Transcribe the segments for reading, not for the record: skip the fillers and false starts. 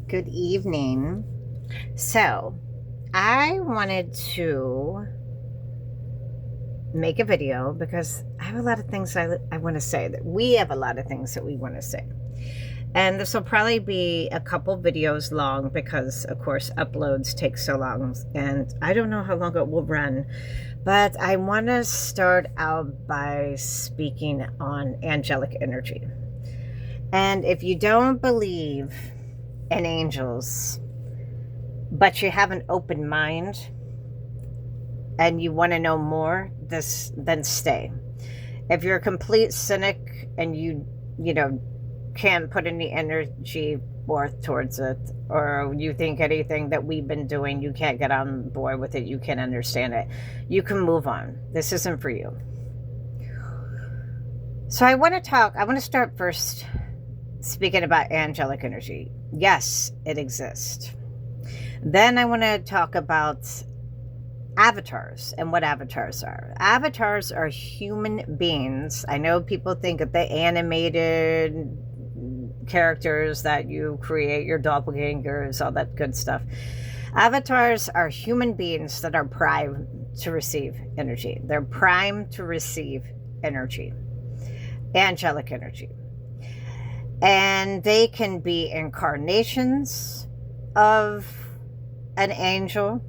Good evening. So, I wanted to make a video because I have a lot of things I want to say. That we have a lot of things that we want to say. And this will probably be a couple videos long because, of course, uploads take so long. And I don't know how long it will run. But I want to start out by speaking on angelic energy. And if you don't believe in angels, but you have an open mind and you want to know more, then stay. If you're a complete cynic and you can't put any energy forth towards it, or you think anything that we've been doing, you can't get on board with it, you can't understand it, you can move on. This isn't for you. So I want to start first speaking about angelic energy. Yes, it exists. Then I want to talk about avatars and what avatars are. Avatars are human beings. I know people think of the animated characters that you create, your doppelgangers, all that good stuff. Avatars are human beings that are primed to receive energy. They're primed to receive energy, angelic energy. And they can be incarnations of an angel,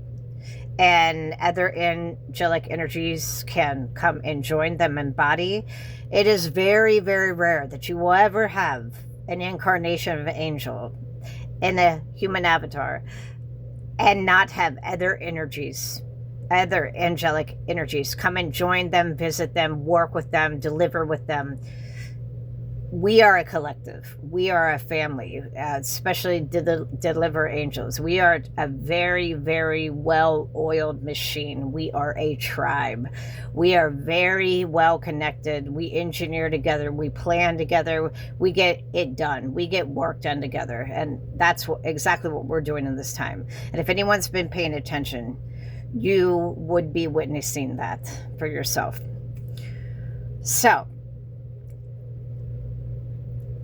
and other angelic energies can come and join them in body. It is very, very rare that you will ever have an incarnation of an angel in a human avatar and not have other angelic energies come and join them, visit them, work with them, deliver with them. We are a collective. We are a family, especially deliver angels. We are a very, very well-oiled machine. We are a tribe. We are very well connected. We engineer together. We plan together. We get it done. We get work done together. And that's exactly what we're doing in this time. And if anyone's been paying attention, you would be witnessing that for yourself. So,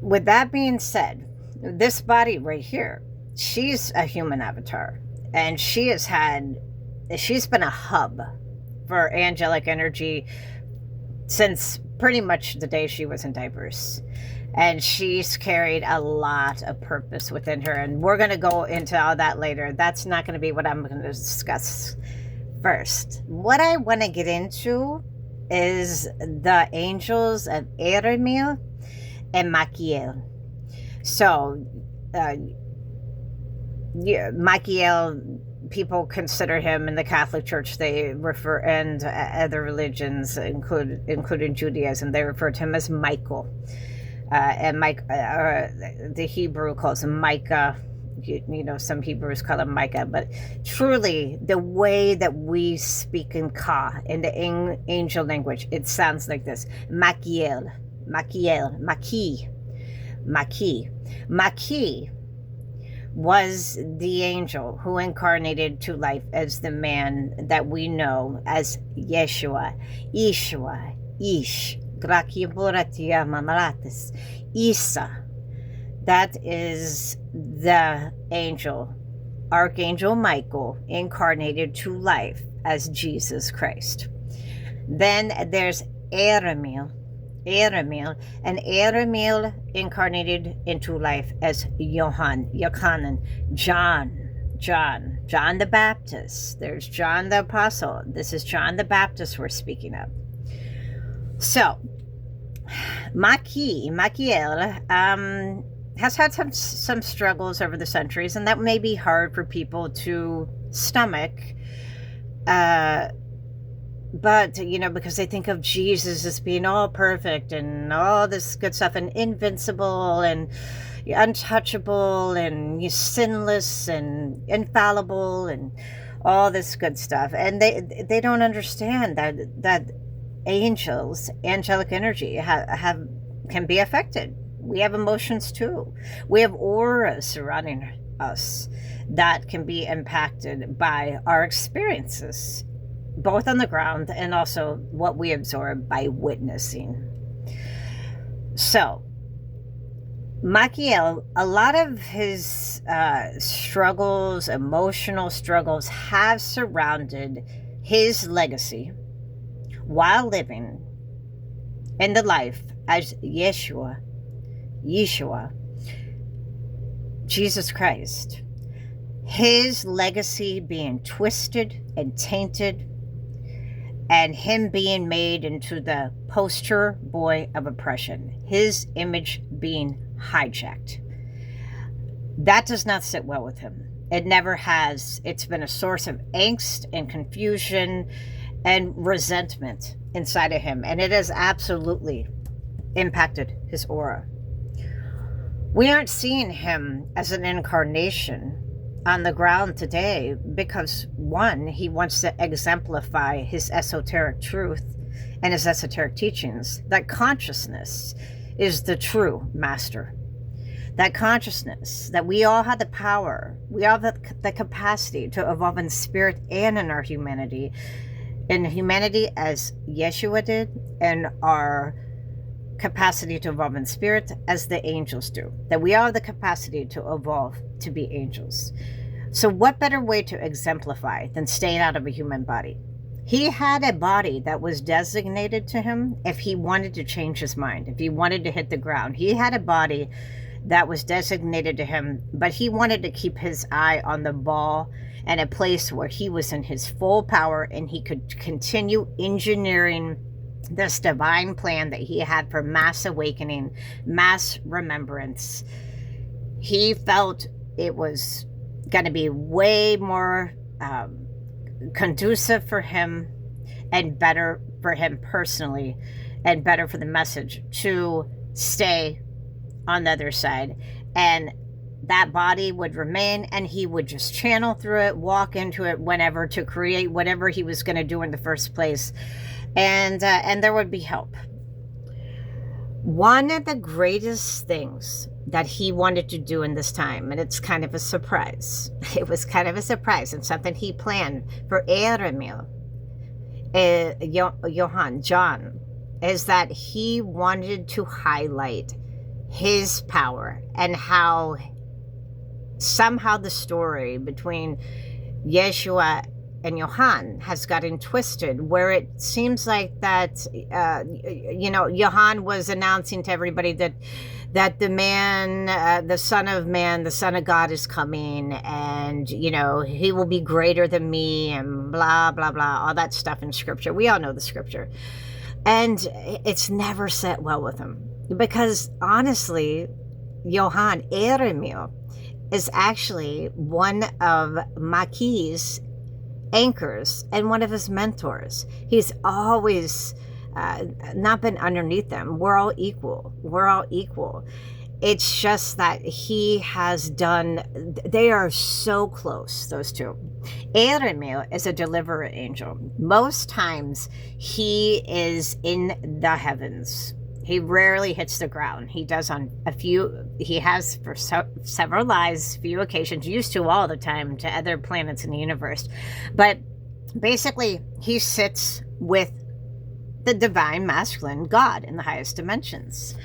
with that being said, this body right here, she's a human avatar, and she's been a hub for angelic energy since pretty much the day she was in diapers. And she's carried a lot of purpose within her, and we're going to go into all that later. That's not going to be what I'm going to discuss first. What I want to get into is the angels of Jeremiel and Maikiel. So, Maikiel, people consider him in the Catholic Church. They refer, and other religions, including Judaism, they refer to him as Maikiel. And the Hebrew calls him Micah. Some Hebrews call him Micah, but truly, the way that we speak in Ka, in the angel language, it sounds like this: Maikiel. Maikiel. Maikiel was the angel who incarnated to life as the man that we know as Yeshua. Ish. Isa. That is the angel, Archangel Michael, incarnated to life as Jesus Christ. Then there's Jeremiel, and Jeremiel incarnated into life as Yohann, John the Baptist. There's John the Apostle. This is John the Baptist we're speaking of. So, Maikiel has had some struggles over the centuries, and that may be hard for people to stomach. But, because they think of Jesus as being all perfect and all this good stuff, and invincible and untouchable and sinless and infallible and all this good stuff. And they don't understand that angelic energy can be affected. We have emotions too. We have auras surrounding us that can be impacted by our experiences, both on the ground and also what we absorb by witnessing. So, Maikiel, a lot of his struggles, emotional struggles, have surrounded his legacy while living in the life as Yeshua, Jesus Christ. His legacy being twisted and tainted, and him being made into the poster boy of oppression, his image being hijacked. That does not sit well with him. It never has. It's been a source of angst and confusion and resentment inside of him, and it has absolutely impacted his aura. We aren't seeing him as an incarnation on the ground today because, one, he wants to exemplify his esoteric truth and his esoteric teachings, that consciousness is the true master. That consciousness, that we all have the power, we all have the capacity to evolve in spirit and in our humanity. In humanity as Yeshua did, and our capacity to evolve in spirit as the angels do. That we all have the capacity to evolve to be angels. So what better way to exemplify than staying out of a human body? He had a body that was designated to him if he wanted to change his mind, if he wanted to hit the ground. He had a body that was designated to him, but he wanted to keep his eye on the ball and a place where he was in his full power and he could continue engineering this divine plan that he had for mass awakening, mass remembrance. He felt it was going to be way more conducive for him and better for him personally and better for the message to stay on the other side, and that body would remain and he would just channel through it, walk into it whenever to create whatever he was going to do in the first place, and there would be help. One of the greatest things that he wanted to do in this time, and it's kind of a surprise, it was kind of a surprise and something he planned for Jeremiel, Yohann, John, is that he wanted to highlight his power and how somehow the story between Yeshua and Yohann has gotten twisted, where it seems like that, Yohann was announcing to everybody that the man, the Son of Man, the Son of God is coming, and, he will be greater than me, and blah, blah, blah, all that stuff in Scripture. We all know the Scripture. And it's never set well with him. Because, honestly, Jeremiel is actually one of Maikiel's anchors and one of his mentors. He's always not been underneath them. We're all equal. It's just that he has done, they are so close, those two. Jeremiel is a deliverer angel. Most times he is in the heavens. He rarely hits the ground. He does on a few, he has for several lives, few occasions, used to all the time, to other planets in the universe. But basically, he sits with the divine masculine God in the highest dimensions.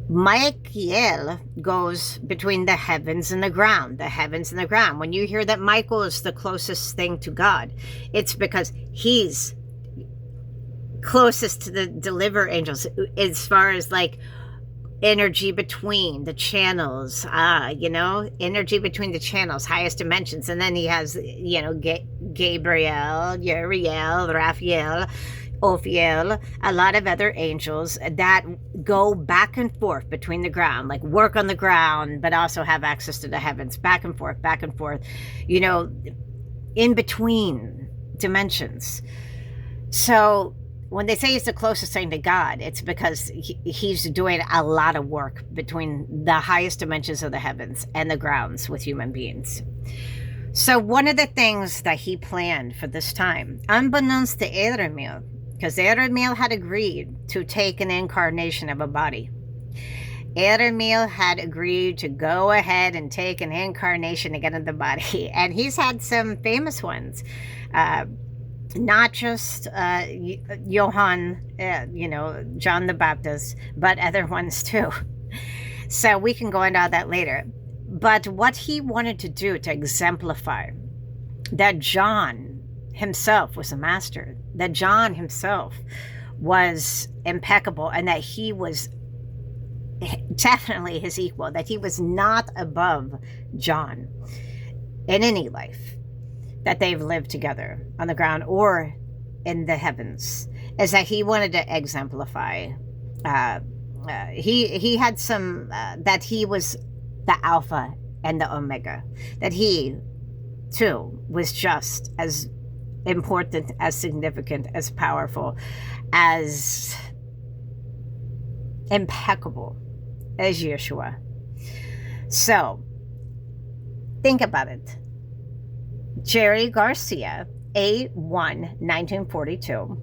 Maikiel goes between the heavens and the ground, When you hear that Maikiel is the closest thing to God, it's because he's closest to the deliverer angels as far as like energy between the channels, energy between the channels, highest dimensions. And then he has, Gabriel, Uriel, Raphael, Ophiel, a lot of other angels that go back and forth between the ground, like work on the ground, but also have access to the heavens, back and forth, in between dimensions. So when they say he's the closest thing to God, it's because he's doing a lot of work between the highest dimensions of the heavens and the grounds with human beings. So one of the things that he planned for this time, unbeknownst to Jeremiel, because Jeremiel had agreed to take an incarnation of a body. Jeremiel had agreed to go ahead and take an incarnation to get in the body. And he's had some famous ones. Not just Yohann, John the Baptist, but other ones too. So we can go into all that later. But what he wanted to do to exemplify that John himself was a master, that John himself was impeccable, and that he was definitely his equal, that he was not above John in any life that they've lived together on the ground or in the heavens, is that he wanted to exemplify. He had some that he was the Alpha and the Omega, that he too was just as important, as significant, as powerful, as impeccable as Yeshua. So think about it. Jerry Garcia, 8/1/1942.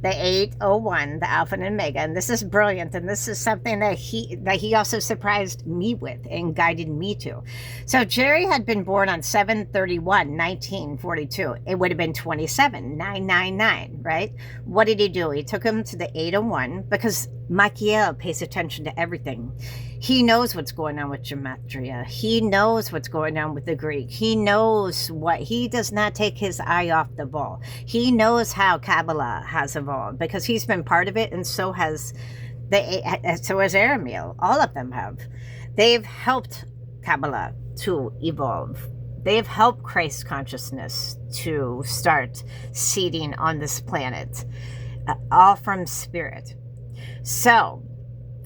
The 801, the Alpha and Omega, and this is brilliant, and this is something that he also surprised me with and guided me to. So Jerry had been born on 7/31/1942. It would have been 27/999, right? What did he do? He took him to the 801 because Maikiel pays attention to everything. He knows what's going on with gematria. He knows what's going on with the Greek. He knows he does not take his eye off the ball. He knows how Kabbalah has evolved because he's been part of it, and so has Jeremiel. All of them have. They've helped Kabbalah to evolve. They've helped Christ consciousness to start seeding on this planet, all from spirit. So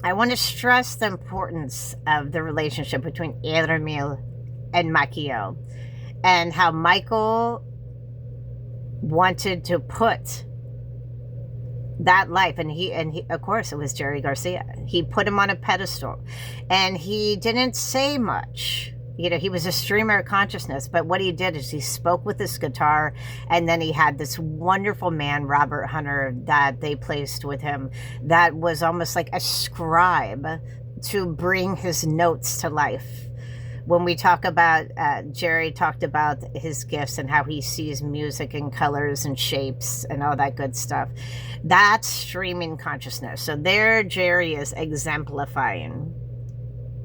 I want to stress the importance of the relationship between Jeremiel and Maikiel, and how Maikiel wanted to put that life, and he of course it was Jerry Garcia. He put him on a pedestal, and he didn't say much. He was a streamer of consciousness, but what he did is he spoke with his guitar, and then he had this wonderful man, Robert Hunter, that they placed with him, that was almost like a scribe to bring his notes to life. When we talk about, Jerry talked about his gifts and how he sees music and colors and shapes and all that good stuff. That's streaming consciousness. So there Jerry is exemplifying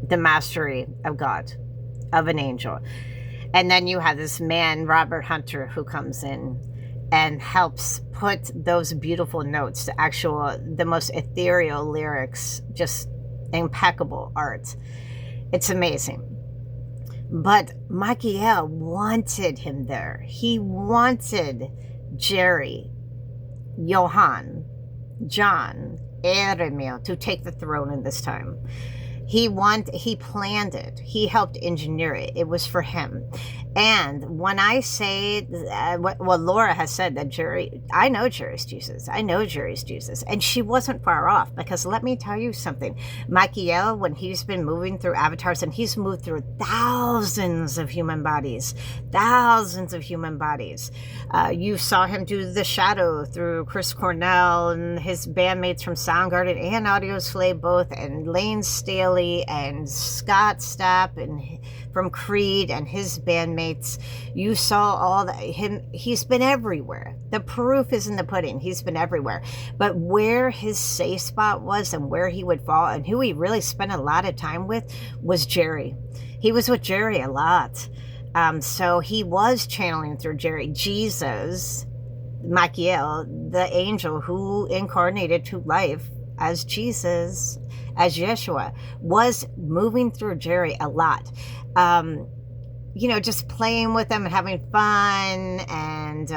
the mastery of God, of an angel. And then you have this man, Robert Hunter, who comes in and helps put those beautiful notes to the most ethereal lyrics, just impeccable art. It's amazing. But Maikiel wanted him there. He wanted Jerry, Yohann, John, Jeremiel to take the throne in this time. He planned it. He helped engineer it. It was for him. And when I say, Laura has said that I know Jerry's Jesus. I know Jerry's Jesus. And she wasn't far off, because let me tell you something. Maikiel, when he's been moving through avatars, and he's moved through thousands of human bodies. You saw him do the shadow through Chris Cornell and his bandmates from Soundgarden and Audioslave both, and Lane Staley and Scott Stapp and from Creed and his bandmates. You saw all that. He's been everywhere. The proof is in the pudding. He's been everywhere. But where his safe spot was and where he would fall and who he really spent a lot of time with was Jerry. He was with Jerry a lot. So he was channeling through Jerry. Jesus, Maikiel, the angel who incarnated to life as Jesus, as Yeshua, was moving through Jerry a lot. Just playing with them and having fun and,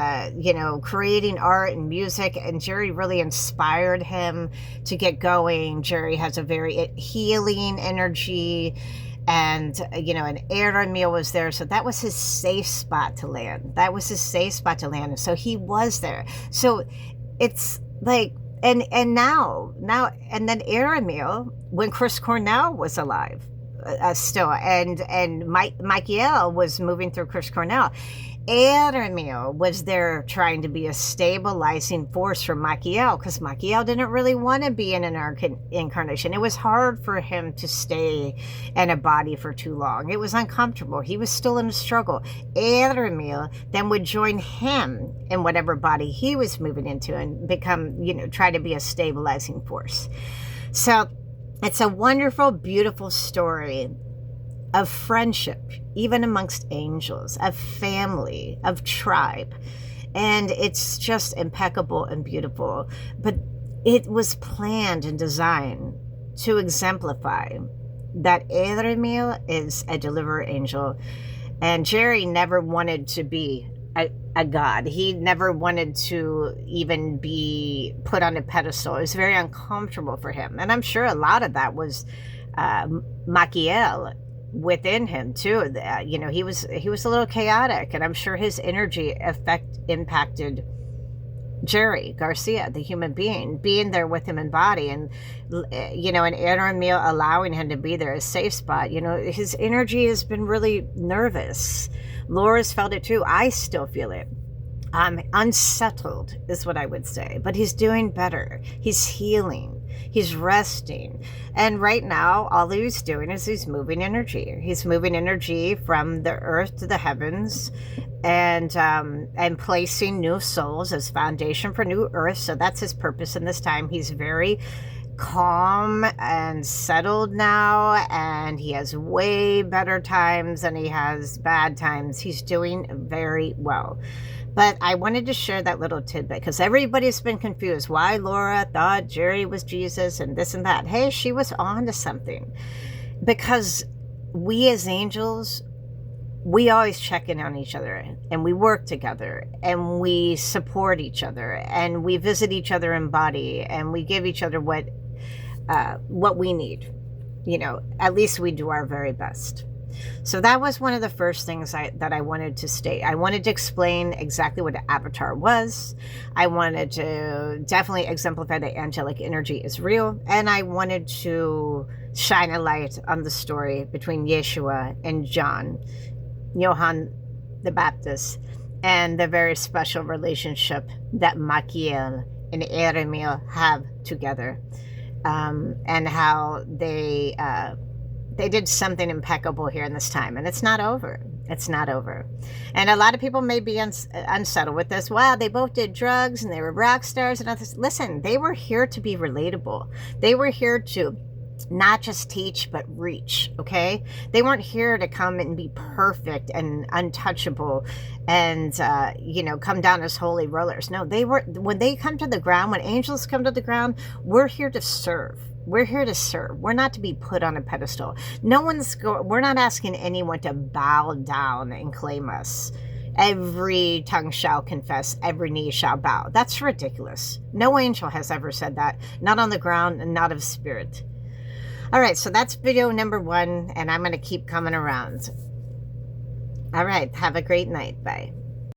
creating art and music. And Jerry really inspired him to get going. Jerry has a very healing energy. And, and Jeremiel was there. So that was his safe spot to land. And so he was there. So it's like, and then Jeremiel, when Chris Cornell was alive, still, and Maikiel was moving through Chris Cornell. Jeremiel was there trying to be a stabilizing force for Maikiel, because Maikiel didn't really want to be in an incarnation. It was hard for him to stay in a body for too long. It was uncomfortable. He was still in a struggle. Jeremiel then would join him in whatever body he was moving into and become, try to be a stabilizing force. So It's a wonderful, beautiful story of friendship, even amongst angels, of family, of tribe. And it's just impeccable and beautiful. But it was planned and designed to exemplify that Jeremiel is a deliverer angel. And Jerry never wanted to be a god. He never wanted to even be put on a pedestal. It was very uncomfortable for him. And I'm sure a lot of that was Maikiel within him too. You know, he was a little chaotic, and I'm sure his energy impacted Jerry Garcia, the human being there with him in body, and you know, and Jeremiel allowing him to be there, a safe spot. You know, his energy has been really nervous. Laura's felt it too. I still feel it. Unsettled is what I would say, but he's doing better. He's healing. He's resting. And right now, all he's doing is he's moving energy. He's moving energy from the earth to the heavens, and placing new souls as foundation for new earth. So that's his purpose in this time. He's very calm and settled now, and he has way better times than he has bad times. He's doing very well. But I wanted to share that little tidbit because everybody's been confused why Laura thought Jerry was Jesus and this and that. Hey, she was on to something, because we as angels, we always check in on each other, and we work together, and we support each other, and we visit each other in body, and we give each other what we need. You know, at least we do our very best. So that was one of the first things that I wanted to state. I wanted to explain exactly what an avatar was. I wanted to definitely exemplify that angelic energy is real. And I wanted to shine a light on the story between Yeshua and Yohann the Baptist, and the very special relationship that Maikiel and Jeremiel have together, and how they did something impeccable here in this time. And it's not over. It's not over. And a lot of people may be unsettled with this. Wow, they both did drugs and they were rock stars and all this. Listen, they were here to be relatable. They were here to not just teach, but reach, okay? They weren't here to come and be perfect and untouchable and, come down as holy rollers. No, when they come to the ground, when angels come to the ground, we're here to serve. We're here to serve. We're not to be put on a pedestal. We're not asking anyone to bow down and claim us. Every tongue shall confess, every knee shall bow. That's ridiculous. No angel has ever said that. Not on the ground and not of spirit. All right, so that's video number 1, and I'm going to keep coming around. All right, have a great night. Bye.